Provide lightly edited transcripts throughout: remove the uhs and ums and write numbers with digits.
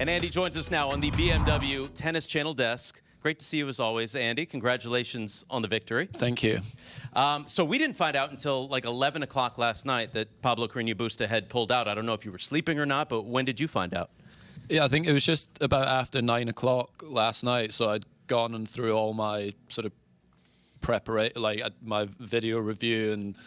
And Andy joins us now on the BMW Tennis Channel desk. Great to see you as always, Andy. Congratulations on the victory. Thank you. So we didn't find out until like 11 o'clock last night that Pablo Carreño Busta had pulled out. I don't know if you were sleeping or not, but when did you find out? Yeah, I think it was just about after 9 o'clock last night. So I'd gone and through all my sort of preparation, like my video review and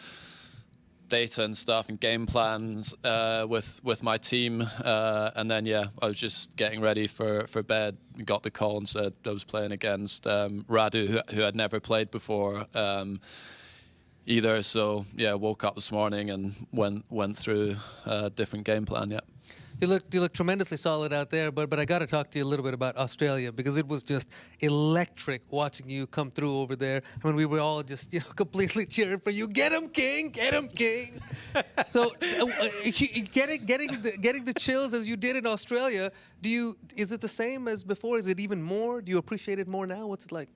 data and stuff and game plans with my team, and then I was just getting ready for bed. Got the call and said I was playing against Radu, who I'd never played before either. So woke up this morning and went through a different game plan. Yeah. You look tremendously solid out there, but I got to talk to you a little bit about Australia, because it was just electric watching you come through over there. I mean, we were all just completely cheering for you. Get him, King! Get him, King! So, getting the chills as you did in Australia. Is it the same as before? Is it even more? Do you appreciate it more now? What's it like?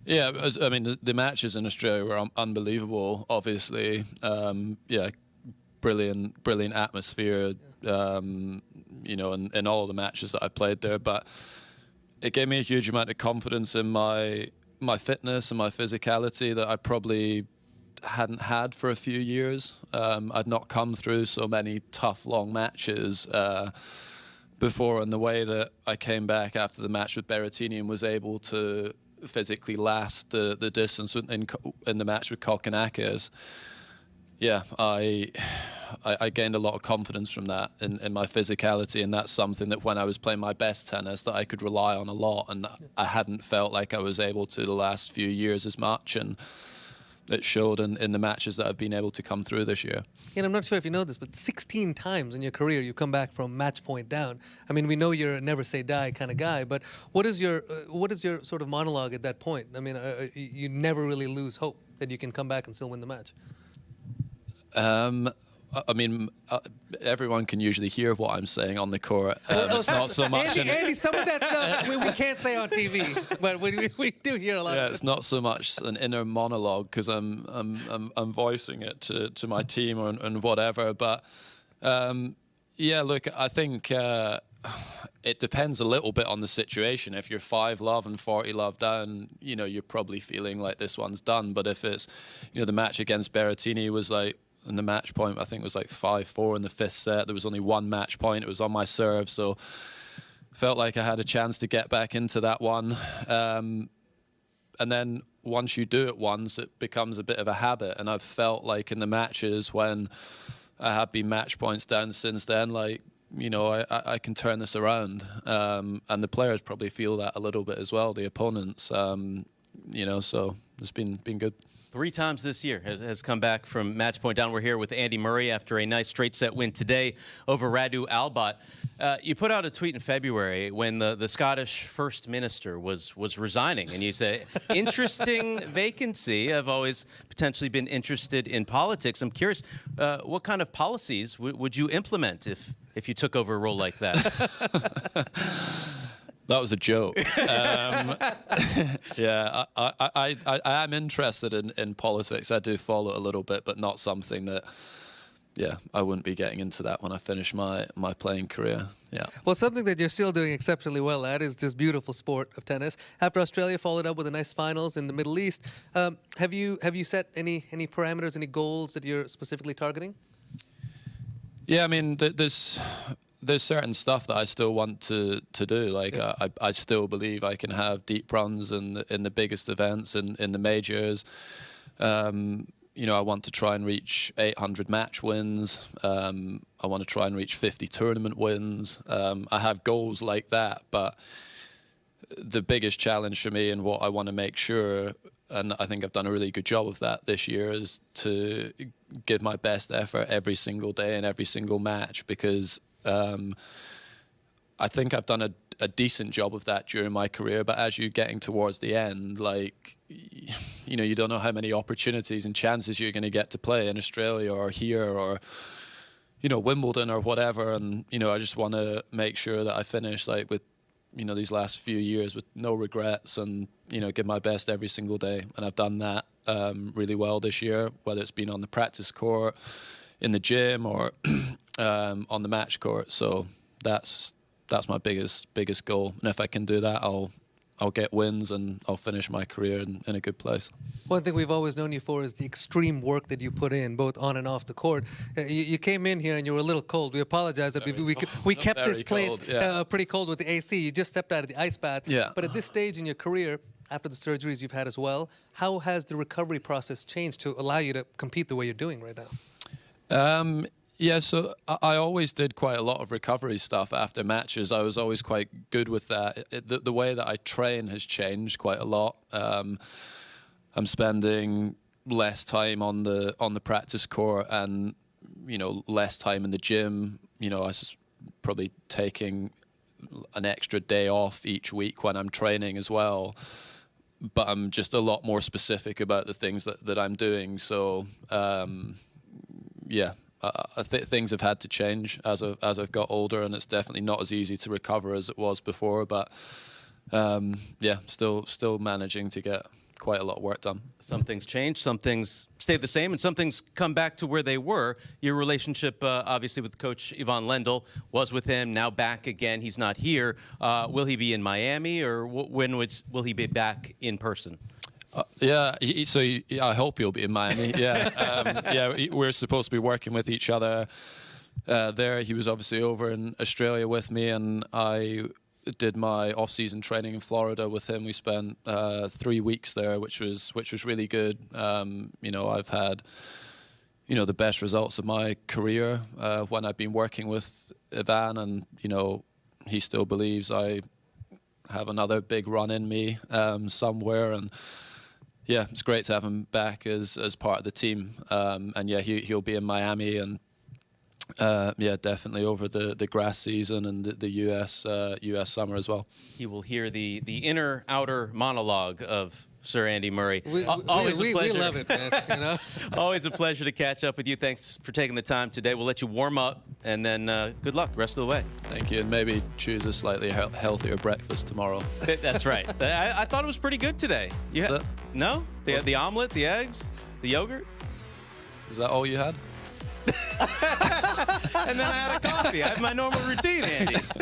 Yeah, I mean, the matches in Australia were unbelievable. Obviously, brilliant atmosphere. In all the matches that I played there, but it gave me a huge amount of confidence in my fitness and my physicality that I probably hadn't had for a few years. I'd not come through so many tough, long matches before, and the way that I came back after the match with Berrettini and was able to physically last the distance in the match with Kokkinakis. Yeah, I gained a lot of confidence from that in my physicality, and that's something that when I was playing my best tennis that I could rely on a lot, and I hadn't felt like I was able to the last few years as much, and it showed in the matches that I've been able to come through this year. And I'm not sure if you know this, but 16 times in your career you come back from match point down. I mean, we know you're a never say die kind of guy, but what is your sort of monologue at that point? I mean, you never really lose hope that you can come back and still win the match. I mean, everyone can usually hear what I'm saying on the court. It's not so much. Andy, some of that stuff we can't say on TV, but we do hear a lot. Yeah, of it. It's not so much an inner monologue because I'm voicing it to my team and whatever. But look, I think it depends a little bit on the situation. If you're 5-love and 40-love down, you're probably feeling like this one's done. But if it's, the match against Berrettini was like. And the match point, I think, was like 5-4 in the 5th set. There was only one match point. It was on my serve, so felt like I had a chance to get back into that one. And then once you do it once, it becomes a bit of a habit. And I've felt like in the matches when I have been match points down since then, like, I can turn this around. And the players probably feel that a little bit as well, the opponents. So it's been good. 3 times this year has come back from match point down. We're here with Andy Murray after a nice straight set win today over Radu Albot. You put out a tweet in February when the Scottish First Minister was resigning, and you say, interesting vacancy. I've always potentially been interested in politics. I'm curious, what kind of policies would you implement if you took over a role like that? That was a joke. I am interested in politics. I do follow it a little bit, but not something that, I wouldn't be getting into that when I finish my playing career. Yeah. Well, something that you're still doing exceptionally well at is this beautiful sport of tennis. After Australia followed up with a nice finals in the Middle East, have you set any parameters, any goals that you're specifically targeting? Yeah, I mean, there's certain stuff that I still want to do. Like I still believe I can have deep runs in the biggest events and in the majors. I want to try and reach 800 match wins. I want to try and reach 50 tournament wins. I have goals like that, but the biggest challenge for me and what I want to make sure, and I think I've done a really good job of that this year, is to give my best effort every single day and every single match, because I think I've done a decent job of that during my career, but as you're getting towards the end, like, you don't know how many opportunities and chances you're going to get to play in Australia or here or, Wimbledon or whatever. And, I just want to make sure that I finish like with, these last few years with no regrets and, give my best every single day. And I've done that really well this year, whether it's been on the practice court, in the gym or on the match court. So that's that's my biggest goal. And if I can do that, I'll get wins and I'll finish my career in a good place. One thing we've always known you for is the extreme work that you put in, both on and off the court. You came in here and you were a little cold. We apologize that we kept Very this place cold, yeah. pretty cold with the AC. You just stepped out of the ice bath. Yeah. But at this stage in your career, after the surgeries you've had as well, how has the recovery process changed to allow you to compete the way you're doing right now? Yeah, so I always did quite a lot of recovery stuff after matches. I was always quite good with that. The way that I train has changed quite a lot. I'm spending less time on the practice court and, less time in the gym. I was probably taking an extra day off each week when I'm training as well. But I'm just a lot more specific about the things that I'm doing. So, yeah. Things have had to change as I've got older, and it's definitely not as easy to recover as it was before. But yeah, still managing to get quite a lot of work done. Some things change, some things stay the same, and some things come back to where they were. Your relationship, obviously, with Coach Ivan Lendl was with him, now back again. He's not here. Will he be in Miami, or when will he be back in person? Yeah, I hope he'll be in Miami. Yeah, we're supposed to be working with each other there. He was obviously over in Australia with me, and I did my off-season training in Florida with him. We spent 3 weeks there, which was really good. I've had the best results of my career when I've been working with Ivan, and he still believes I have another big run in me somewhere, and yeah, it's great to have him back as part of the team. And yeah, he'll be in Miami, and yeah, definitely over the grass season and the US summer as well. He will hear the inner outer monologue of Sir Andy Murray. Always a pleasure. We love it, man. Always a pleasure to catch up with you. Thanks for taking the time today. We'll let you warm up, and then good luck the rest of the way. Thank you, and maybe choose a slightly healthier breakfast tomorrow. That's right. I thought it was pretty good today. No? The omelet, the eggs, the yogurt? Is that all you had? And then I had a coffee. I have my normal routine, Andy.